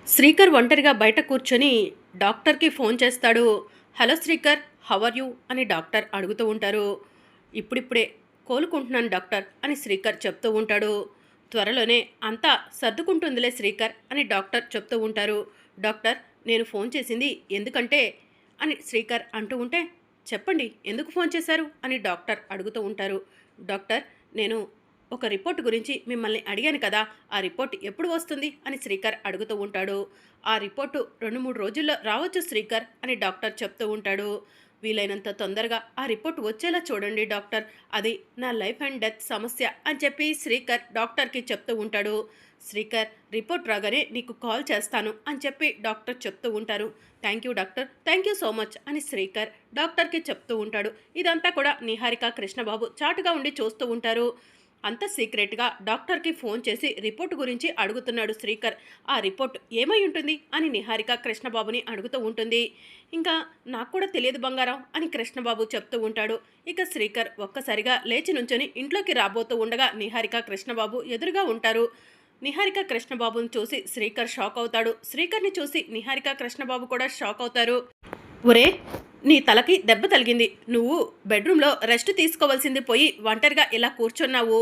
శ్రీకర్ ఒంటరిగా బయట కూర్చొని డాక్టర్కి ఫోన్ చేస్తాడు. Hello Srikar, how are you అని డాక్టర్ అడుగుతూ ఉంటారు. ఇప్పుడిప్పుడే కోలుకుంటున్నాను డాక్టర్ అని శ్రీకర్ చెప్తూ ఉంటాడు. త్వరలోనే అంతా సర్దుకుంటుందిలే శ్రీకర్ అని డాక్టర్ చెప్తూ ఉంటారు. డాక్టర్, నేను ఫోన్ చేసింది ఎందుకంటే అని శ్రీకర్ అంటూ ఉంటే, చెప్పండి ఎందుకు ఫోన్ చేశారు అని డాక్టర్ అడుగుతూ ఉంటారు. డాక్టర్, నేను ఒక రిపోర్ట్ గురించి మిమ్మల్ని అడిగాను కదా, ఆ రిపోర్ట్ ఎప్పుడు వస్తుంది అని శ్రీకర్ అడుగుతూ ఉంటాడు. ఆ రిపోర్టు 2-3 రోజుల్లో రావచ్చు శ్రీకర్ అని డాక్టర్ చెప్తూ ఉంటాడు. వీలైనంత తొందరగా ఆ రిపోర్ట్ వచ్చేలా చూడండి డాక్టర్, అది నా లైఫ్ అండ్ డెత్ సమస్య అని చెప్పి శ్రీకర్ డాక్టర్కి చెప్తూ ఉంటాడు. శ్రీకర్, రిపోర్ట్ రాగానే నీకు కాల్ చేస్తాను అని చెప్పి డాక్టర్ చెప్తూ ఉంటారు. Thank you doctor, thank you so much అని శ్రీకర్ డాక్టర్కి చెప్తూ ఉంటాడు. ఇదంతా కూడా నిహారిక కృష్ణబాబు చాటుగా ఉండి చూస్తూ ఉంటారు. అంత సీక్రెట్గా డాక్టర్కి ఫోన్ చేసి రిపోర్ట్ గురించి అడుగుతున్నాడు శ్రీకర్. ఆ రిపోర్ట్ ఏమై ఉంటుంది అని నిహారిక కృష్ణబాబుని అడుగుతూ ఉంటుంది. ఇంకా నాకు కూడా తెలియదు బంగారం అని కృష్ణబాబు చెప్తూ ఉంటాడు. ఇక శ్రీకర్ ఒక్కసారిగా లేచి నుంచొని ఇంట్లోకి రాబోతూ ఉండగా నిహారిక కృష్ణబాబు ఎదురుగా ఉంటారు. నిహారిక కృష్ణబాబుని చూసి శ్రీకర్ షాక్ అవుతాడు. శ్రీకర్ని చూసి నిహారిక కృష్ణబాబు కూడా షాక్ అవుతారు. ఒరే, నీ తలకి దెబ్బ తగిలింది, నువ్వు బెడ్రూమ్లో రెస్ట్ తీసుకోవాల్సింది పోయి ఒంటరిగా ఇలా కూర్చున్నావు,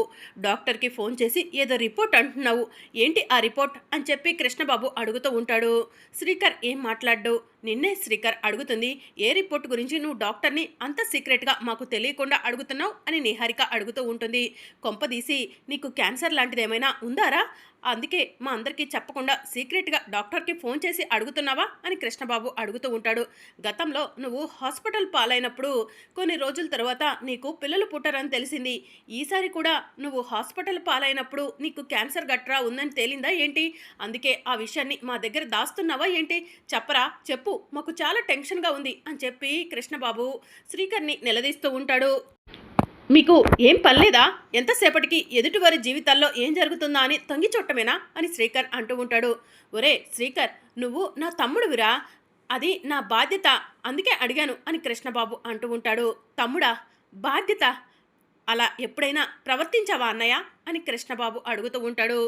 డాక్టర్కి ఫోన్ చేసి ఏదో రిపోర్ట్ అంటున్నావు, ఏంటి ఆ రిపోర్ట్ అని చెప్పి కృష్ణబాబు అడుగుతూ ఉంటాడు. శ్రీకర్ ఏం మాట్లాడ్డు. నిన్నే శ్రీకర్ అడుగుతుంది, ఏ రిపోర్ట్ గురించి నువ్వు డాక్టర్ని అంత సీక్రెట్గా మాకు తెలియకుండా అడుగుతున్నావు అని నిహారిక అడుగుతూ ఉంటుంది. కొంపదీసి నీకు క్యాన్సర్ లాంటిది ఏమైనా ఉందారా, అందుకే మా అందరికీ చెప్పకుండా సీక్రెట్గా డాక్టర్కి ఫోన్ చేసి అడుగుతున్నావా అని కృష్ణబాబు అడుగుతూ ఉంటాడు. గతంలో నువ్వు హాస్పిటల్ పాలైనప్పుడు కొన్ని రోజుల తర్వాత నీకు పిల్లలు పుట్టారని తెలిసింది. ఈసారి కూడా నువ్వు హాస్పిటల్ పాలైనప్పుడు నీకు క్యాన్సర్ గట్రా ఉందని తేలిందా ఏంటి, అందుకే ఆ విషయాన్ని మా దగ్గర దాస్తున్నావా ఏంటి, చెప్పరా చెప్పు, మాకు చాలా టెన్షన్గా ఉంది అని చెప్పి కృష్ణబాబు శ్రీకర్ని నిలదీస్తూ ఉంటాడు. మీకు ఏం పనిలేదా, ఎంతసేపటికి ఎదుటివారి జీవితాల్లో ఏం జరుగుతుందా అని తొంగి చూడటమేనా అని శ్రీకర్ అంటూ ఉంటాడు. ఒరే శ్రీకర్, నువ్వు నా తమ్ముడువిరా, అది నా బాధ్యత, అందుకే అడిగాను అని కృష్ణబాబు అంటూ ఉంటాడు. తమ్ముడా, బాధ్యత, అలా ఎప్పుడైనా ప్రవర్తించావా అన్నయ్య అని కృష్ణబాబు అడుగుతూ ఉంటాడు.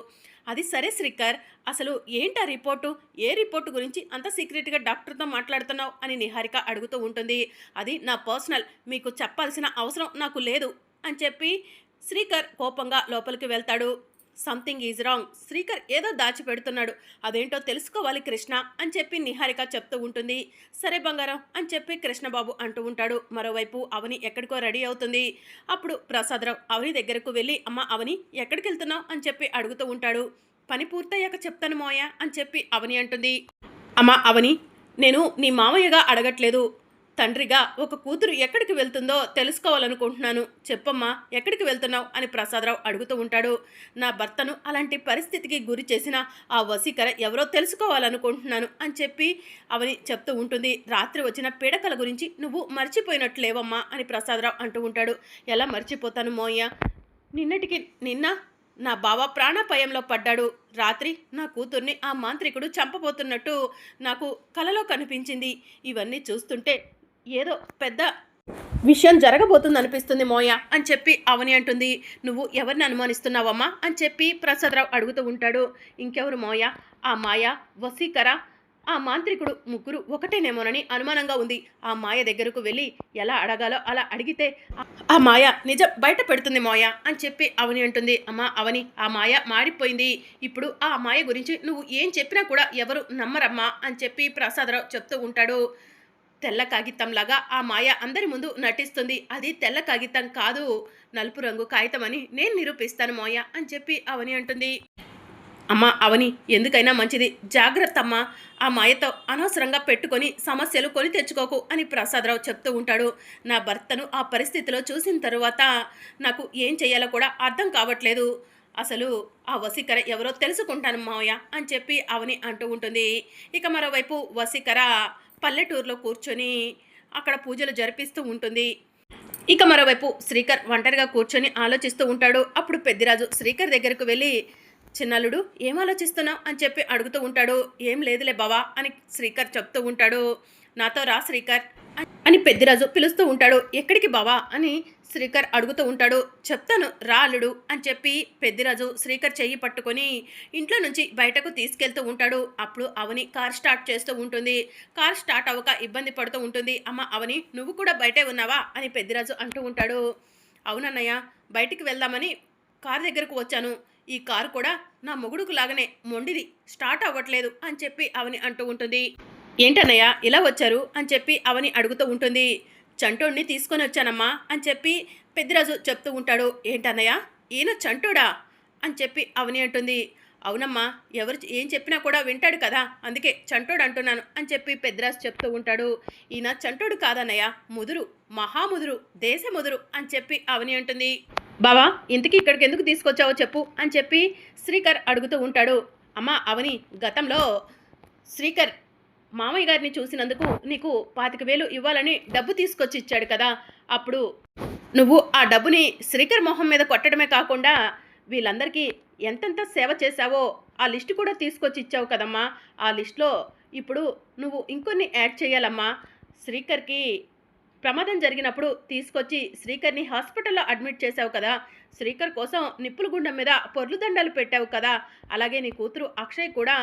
అది సరే శ్రీకర్, అసలు ఏంటా రిపోర్టు, ఏ రిపోర్టు గురించి అంత సీక్రెట్గా డాక్టర్తో మాట్లాడుతున్నావు అని నిహారిక అడుగుతూ ఉంటుంది. అది నా పర్సనల్, మీకు చెప్పాల్సిన అవసరం నాకు లేదు అని చెప్పి శ్రీకర్ కోపంగా లోపలికి వెళ్తాడు. సంథింగ్ ఈజ్ రాంగ్, శ్రీకర్ ఏదో దాచిపెడుతున్నాడు, అదేంటో తెలుసుకోవాలి కృష్ణ అని చెప్పి నిహారిక చెప్తూ ఉంటుంది. సరే బంగారం అని చెప్పి కృష్ణబాబు అంటూ ఉంటాడు. మరోవైపు అవని ఎక్కడికో రెడీ అవుతుంది. అప్పుడు ప్రసాదరావు అవని దగ్గరకు వెళ్ళి, అమ్మ అవని ఎక్కడికి వెళ్తున్నావు అని చెప్పి అడుగుతూ ఉంటాడు. పని పూర్తయ్యాక చెప్తాను మోయ అని చెప్పి అవని అంటుంది. అమ్మ అవని, నేను నీ మామయ్యగా అడగట్లేదు, తండ్రిగా ఒక కూతురు ఎక్కడికి వెళ్తుందో తెలుసుకోవాలనుకుంటున్నాను, చెప్పమ్మా ఎక్కడికి వెళ్తున్నావు అని ప్రసాదరావు అడుగుతూ ఉంటాడు. నా భర్తను అలాంటి పరిస్థితికి గురి చేసిన ఆ వసీకర ఎవరో తెలుసుకోవాలనుకుంటున్నాను అని చెప్పి అవని చెప్తూ ఉంటుంది. రాత్రి వచ్చిన పీడకల గురించి నువ్వు మర్చిపోయినట్లేవమ్మా అని ప్రసాదరావు అంటూ ఉంటాడు. ఎలా మర్చిపోతాను మోయ్య, నిన్నటికి నిన్న నా బావ ప్రాణాపాయంలో పడ్డాడు, రాత్రి నా కూతుర్ని ఆ మాంత్రికుడు చంపబోతున్నట్టు నాకు కలలో కనిపించింది, ఇవన్నీ చూస్తుంటే ఏదో పెద్ద విషయం జరగబోతుంది అనిపిస్తుంది మోయ అని చెప్పి అవని అంటుంది. నువ్వు ఎవరిని అనుమానిస్తున్నావమ్మా అని చెప్పి ప్రసాదరావు అడుగుతూ ఉంటాడు. ఇంకెవరు మోయ, ఆ మాయ, వసీకర, ఆ మాంత్రికుడు ముగ్గురు ఒకటేనేమోనని అనుమానంగా ఉంది. ఆ మాయ దగ్గరకు వెళ్ళి ఎలా అడగాలో అలా అడిగితే ఆ మాయ నిజం బయట పెడుతుంది మోయ అని చెప్పి అవని అంటుంది. అమ్మా అవని, ఆ మాయ మాడిపోయింది, ఇప్పుడు ఆ మాయ గురించి నువ్వు ఏం చెప్పినా కూడా ఎవరు నమ్మరమ్మా అని చెప్పి ప్రసాదరావు చెప్తూ ఉంటాడు. తెల్ల కాగితంలాగా ఆ మాయ అందరి ముందు నటిస్తుంది, అది తెల్ల కాగితం కాదు, నలుపు రంగు కాగితం అని నేను నిరూపిస్తాను మోయ అని చెప్పి అవని అంటుంది. అమ్మ అవని, ఎందుకైనా మంచిది జాగ్రత్త అమ్మా, ఆ మాయతో అనవసరంగా పెట్టుకొని సమస్యలు కొని తెచ్చుకోకు అని ప్రసాదరావు చెప్తూ ఉంటాడు. నా భర్తను ఆ పరిస్థితిలో చూసిన తరువాత నాకు ఏం చేయాలో కూడా అర్థం కావట్లేదు, అసలు ఆ వసీకర ఎవరో తెలుసుకుంటాను మావయ్య అని చెప్పి అవని అంటూ ఉంటుంది. ఇక మరోవైపు వసీకర పల్లెటూరులో కూర్చొని అక్కడ పూజలు జరిపిస్తూ ఉంటుంది. ఇక మరోవైపు శ్రీకర్ ఒంటరిగా కూర్చొని ఆలోచిస్తూ ఉంటాడు. అప్పుడు పెద్దిరాజు శ్రీకర్ దగ్గరకు వెళ్ళి, చిన్నల్లుడు ఏం ఆలోచిస్తున్నావు అని చెప్పి అడుగుతూ ఉంటాడు. ఏం లేదులే బావా అని శ్రీకర్ చెప్తూ ఉంటాడు. నాతో రా శ్రీకర్ అని పెద్దిరాజు పిలుస్తూ ఉంటాడు. ఎక్కడికి బావా అని శ్రీకర్ అడుగుతూ ఉంటాడు. చెప్తాను రా అల్లుడు అని చెప్పి పెద్దిరాజు శ్రీకర్ చెయ్యి పట్టుకొని ఇంట్లో నుంచి బయటకు తీసుకెళ్తూ ఉంటాడు. అప్పుడు అవని కార్ స్టార్ట్ చేస్తూ ఉంటుంది. కార్ స్టార్ట్ అవ్వక ఇబ్బంది పడుతూ ఉంటుంది. అమ్మ అవని నువ్వు కూడా బయటే ఉన్నావా అని పెద్దిరాజు అంటూ ఉంటాడు. అవునన్నయ్య బయటికి వెళ్దామని కార్ దగ్గరకు వచ్చాను. ఈ కారు కూడా నా మొగుడుకు లాగానే మొండిది, స్టార్ట్ అవ్వట్లేదు అని చెప్పి అవని అంటూ ఉంటుంది. ఏంటన్నయ్య ఇలా వచ్చారు అని చెప్పి అవని అడుగుతూ ఉంటుంది. చంటోడిని తీసుకొని వచ్చానమ్మా అని చెప్పి పెద్దిరాజు చెప్తూ ఉంటాడు. ఏంటన్నయ్య ఈయన చంటోడా అని చెప్పి అవని అంటుంది. అవునమ్మా ఎవరు ఏం చెప్పినా కూడా వింటాడు కదా, అందుకే చంటోడు అంటున్నాను అని చెప్పి పెద్దిరాజు చెప్తూ ఉంటాడు. ఈయన చంటోడు కాదన్నయ్య, ముదురు, మహాముదురు, దేశ ముదురు అని చెప్పి అవని అంటుంది. బావా ఇంతకీ ఇక్కడికి ఎందుకు తీసుకొచ్చావో చెప్పు అని చెప్పి శ్రీకర్ అడుగుతూ ఉంటాడు. అమ్మ అవని గతంలో శ్రీకర్ మామయ్య గారిని చూసినందుకు నీకు 25,000 ఇవ్వాలని డబ్బు తీసుకొచ్చి ఇచ్చాడు కదా, అప్పుడు నువ్వు ఆ డబ్బుని శ్రీకర్ మొహం మీద కొట్టడమే కాకుండా వీళ్ళందరికీ ఎంతెంత సేవ చేశావో ఆ లిస్టు కూడా తీసుకొచ్చి ఇచ్చావు కదమ్మా. ఆ లిస్టులో ఇప్పుడు నువ్వు ఇంకొన్ని యాడ్ చేయాలమ్మా. శ్రీకర్కి ప్రమాదం జరిగినప్పుడు తీసుకొచ్చి శ్రీకర్ని హాస్పిటల్లో అడ్మిట్ చేశావు కదా, శ్రీకర్ కోసం నిప్పుల గుండం మీద పొర్లు దండాలు పెట్టావు కదా, అలాగే నీ కూతురు అక్షయ్ కూడా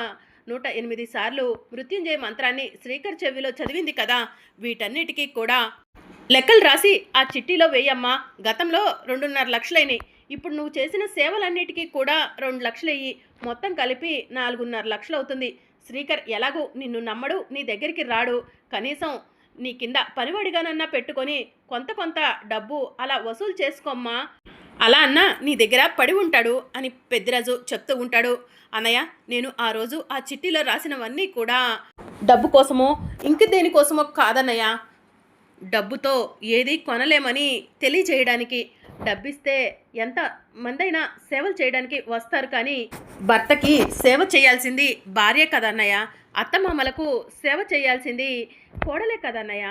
108 సార్లు మృత్యుంజయ మంత్రాన్ని శ్రీకర్ చెవిలో చదివింది కదా, వీటన్నిటికీ కూడా లెక్కలు రాసి ఆ చిట్టీలో వేయమ్మా. గతంలో 2.5 లక్షలైనాయి, ఇప్పుడు నువ్వు చేసిన సేవలన్నిటికీ కూడా 2 లక్షలయ్యి మొత్తం కలిపి 4.5 లక్షలు అవుతుంది. శ్రీకర్ ఎలాగూ నిన్ను నమ్మడు, నీ దగ్గరికి రాడు, కనీసం నీ కింద పనివాడిగానన్నా పెట్టుకొని కొంత డబ్బు అలా వసూలు చేసుకోమ్మా, అలా అన్నా నీ దగ్గర పడి ఉంటాడు అని పెద్దిరాజు చెప్తూ ఉంటాడు. అన్నయ్య నేను ఆ రోజు ఆ చిట్టీలో రాసినవన్నీ కూడా డబ్బు కోసమో ఇంక దేనికోసమో కాదన్నయ్య, డబ్బుతో ఏది కొనలేమని తెలియచేయడానికి. డబ్బిస్తే ఎంత మందైనా సేవలు చేయడానికి వస్తారు, కానీ భర్తకి సేవ చేయాల్సింది భార్య కదన్నయ్య, అత్తమామలకు సేవ చేయాల్సింది కోడలే కదన్నయ్య,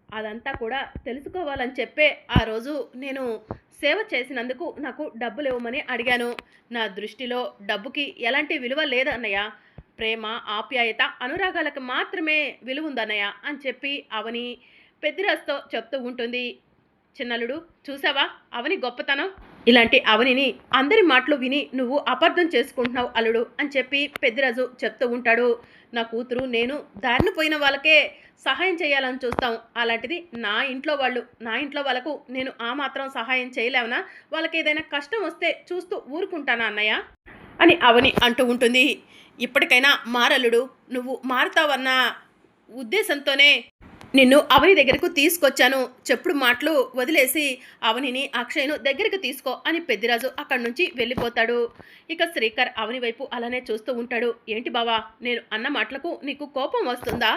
అదంతా కూడా తెలుసుకోవాలని చెప్పే ఆ రోజు నేను సేవ చేసినందుకు నాకు డబ్బులు ఇవ్వమని అడిగాను. నా దృష్టిలో డబ్బుకి ఎలాంటి విలువ లేదన్నయ్య, ప్రేమ ఆప్యాయత అనురాగాలకు మాత్రమే విలువ ఉందన్నయ్య అని చెప్పి అవని పెద్దిరాజుతో చెప్తూ ఉంటుంది. చిన్నలుడు చూసావా అవని గొప్పతనం, ఇలాంటి అవనిని అందరి మాటలు విని నువ్వు అపార్థం చేసుకుంటున్నావు అల్లుడు అని చెప్పి పెద్దిరాజు చెప్తూ ఉంటాడు. నా కూతురు నేను దారిన పోయిన వాళ్ళకే సహాయం చేయాలని చూస్తాం, అలాంటిది నా ఇంట్లో వాళ్ళకు నేను ఆ మాత్రం సహాయం చేయలేవనా, వాళ్ళకి ఏదైనా కష్టం వస్తే చూస్తూ ఊరుకుంటానా అన్నయ్య అని అవని అంటూ ఉంటుంది. ఇప్పటికైనా మారల్లుడు, నువ్వు మారుతావన్న ఉద్దేశంతోనే నిన్ను అవని దగ్గరకు తీసుకొచ్చాను, చెప్పుడు మాటలు వదిలేసి అవనిని అక్షయ్ను దగ్గరికి తీసుకో అని పెద్దిరాజు అక్కడి నుంచి వెళ్ళిపోతాడు. ఇక శ్రీకర్ అవని వైపు అలానే చూస్తూ ఉంటాడు. ఏంటి బావా నేను అన్న మాటలకు నీకు కోపం వస్తుందా,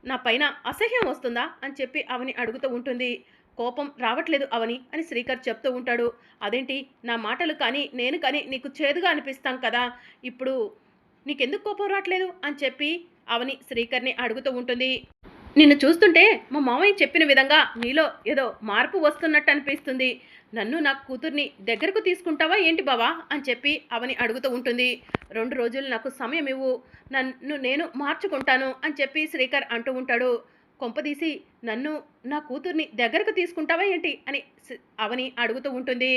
నా పైన అసహ్యం వస్తుందా అని చెప్పి అవని అడుగుతూ ఉంటుంది. కోపం రావట్లేదు అవని అని శ్రీకర్ చెప్తూ ఉంటాడు. అదేంటి నా మాటలు కానీ నేను కానీ నీకు చేదుగా అనిపిస్తాం కదా, ఇప్పుడు నీకెందుకు కోపం రావట్లేదు అని చెప్పి అవని శ్రీకర్ని అడుగుతూ ఉంటుంది. నిన్ను చూస్తుంటే మా మామయ్య చెప్పిన విధంగా నీలో ఏదో మార్పు వస్తున్నట్టు అనిపిస్తుంది, నన్ను నా కూతుర్ని దగ్గరకు తీసుకుంటావా ఏంటి బావా అని చెప్పి అవని అడుగుతూ ఉంటుంది. 2 రోజులు నాకు సమయం ఇవ్వు, నన్ను నేను మార్చుకుంటాను అని చెప్పి శ్రీకర్ అంటూ ఉంటాడు. కొంపదీసి నన్ను నా కూతుర్ని దగ్గరకు తీసుకుంటావా ఏంటి అని అవని అడుగుతూ ఉంటుంది.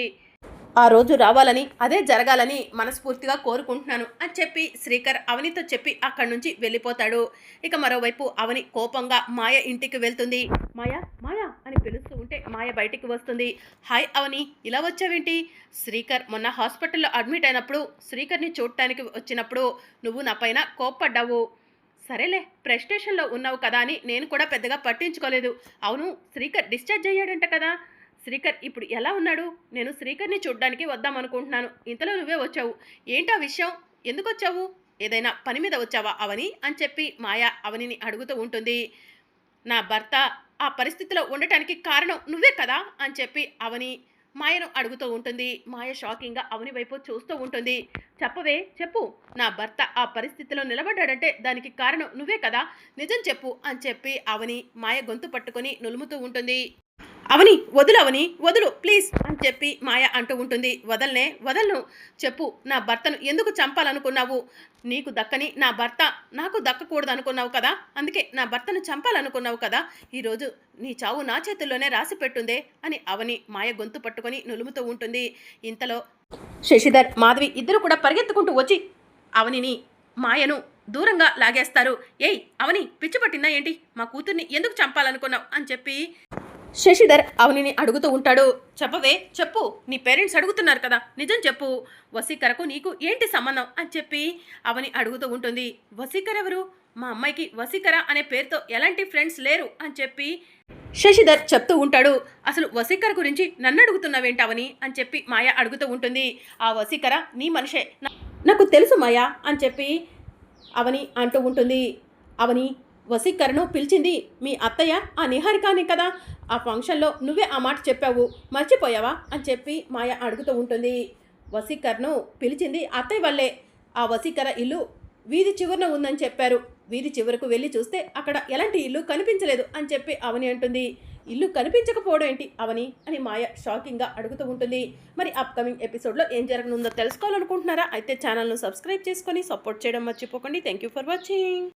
ఆ రోజు రావాలని అదే జరగాలని మనస్ఫూర్తిగా కోరుకుంటున్నాను అని చెప్పి శ్రీకర్ అవనితో చెప్పి అక్కడి నుంచి వెళ్ళిపోతాడు. ఇక మరోవైపు అవని కోపంగా మాయ ఇంటికి వెళ్తుంది. మాయా మాయా అని పిలుస్తూ ఉంటే మాయ బయటికి వస్తుంది. హాయ్ అవని ఇలా వచ్చావేంటి, శ్రీకర్ మొన్న హాస్పిటల్లో అడ్మిట్ అయినప్పుడు శ్రీకర్ని చూడటానికి వచ్చినప్పుడు నువ్వు నా పైన కోప్పడ్డావు, సరేలే ప్రెస్టేషన్లో ఉన్నావు కదా అని నేను కూడా పెద్దగా పట్టించుకోలేదు. అవును శ్రీకర్ డిశ్చార్జ్ అయ్యాడంట కదా, శ్రీకర్ ఇప్పుడు ఎలా ఉన్నాడు, నేను శ్రీకర్ని చూడ్డానికి వద్దాం అనుకుంటున్నాను, ఇంతలో నువ్వే వచ్చావు, ఏంటా విషయం, ఎందుకు వచ్చావు, ఏదైనా పని మీద వచ్చావా అవని అని చెప్పి మాయ అవనిని అడుగుతూ ఉంటుంది. నా భర్త ఆ పరిస్థితిలో ఉండటానికి కారణం నువ్వే కదా అని చెప్పి అవని మాయను అడుగుతూ ఉంటుంది. మాయ షాకింగ్గా అవని వైపు చూస్తూ ఉంటుంది. చెప్పవే చెప్పు, నా భర్త ఆ పరిస్థితిలో నిలబడ్డాడంటే దానికి కారణం నువ్వే కదా, నిజం చెప్పు అని చెప్పి అవని మాయ గొంతు పట్టుకొని నులుముతూ ఉంటుంది. అవని వదులు, అవని వదులు ప్లీజ్ అని చెప్పి మాయ అంటూ ఉంటుంది. వదలను, చెప్పు, నా భర్తను ఎందుకు చంపాలనుకున్నావు? నీకు దక్కని నా భర్త నాకు దక్కకూడదు అనుకున్నావు కదా, అందుకే నా భర్తను చంపాలనుకున్నావు కదా, ఈరోజు నీ చావు నా చేతుల్లోనే రాసి పెట్టుందే అని అవని మాయ గొంతు పట్టుకొని నులుముతూ ఉంటుంది. ఇంతలో శశిధర్, మాధవి ఇద్దరు కూడా పరిగెత్తుకుంటూ వచ్చి అవనిని, మాయను దూరంగా లాగేస్తారు. ఏయ్ అవని, పిచ్చి పట్టిందా ఏంటి? మా కూతుర్ని ఎందుకు చంపాలనుకున్నావు అని చెప్పి శశిధర్ అవనిని అడుగుతూ ఉంటాడు. చెప్పవే, చెప్పు, నీ పేరెంట్స్ అడుగుతున్నారు కదా, నిజం చెప్పు, వసీకరకు నీకు ఏంటి సంబంధం అని చెప్పి అవని అడుగుతూ ఉంటుంది. వసీకర్ ఎవరు? మా అమ్మాయికి వసీకర అనే పేరుతో ఎలాంటి ఫ్రెండ్స్ లేరు అని చెప్పి శశిధర్ చెప్తూ ఉంటాడు. అసలు వసీకర గురించి నన్ను అడుగుతున్నావేంటవని అని చెప్పి మాయ అడుగుతూ ఉంటుంది. ఆ వసీకర నీ మనిషే, నాకు తెలుసు మాయా అని చెప్పి అవని అంటూ ఉంటుంది. అవని, వసీకరను పిలిచింది మీ అత్తయ్య ఆ నిహారికానే కదా, ఆ ఫంక్షన్లో నువ్వే ఆ మాట చెప్పావు, మర్చిపోయావా అని చెప్పి మాయ అడుగుతూ ఉంటుంది. వసీకర్ను పిలిచింది అత్తయ్య వల్లే, ఆ వసీకర ఇల్లు వీధి చివరన ఉందని చెప్పారు, వీధి చివరకు వెళ్ళి చూస్తే అక్కడ ఎలాంటి ఇల్లు కనిపించలేదు అని చెప్పి అవని అంటుంది. ఇల్లు కనిపించకపోవడం ఏంటి అవని అని మాయ షాకింగ్గా అడుగుతూ ఉంటుంది. మరి అప్కమింగ్ ఎపిసోడ్లో ఏం జరగనుందో తెలుసుకోవాలనుకుంటున్నారా? అయితే ఛానల్ను సబ్స్క్రైబ్ చేసుకొని సపోర్ట్ చేయడం మర్చిపోకండి. Thank you for watching.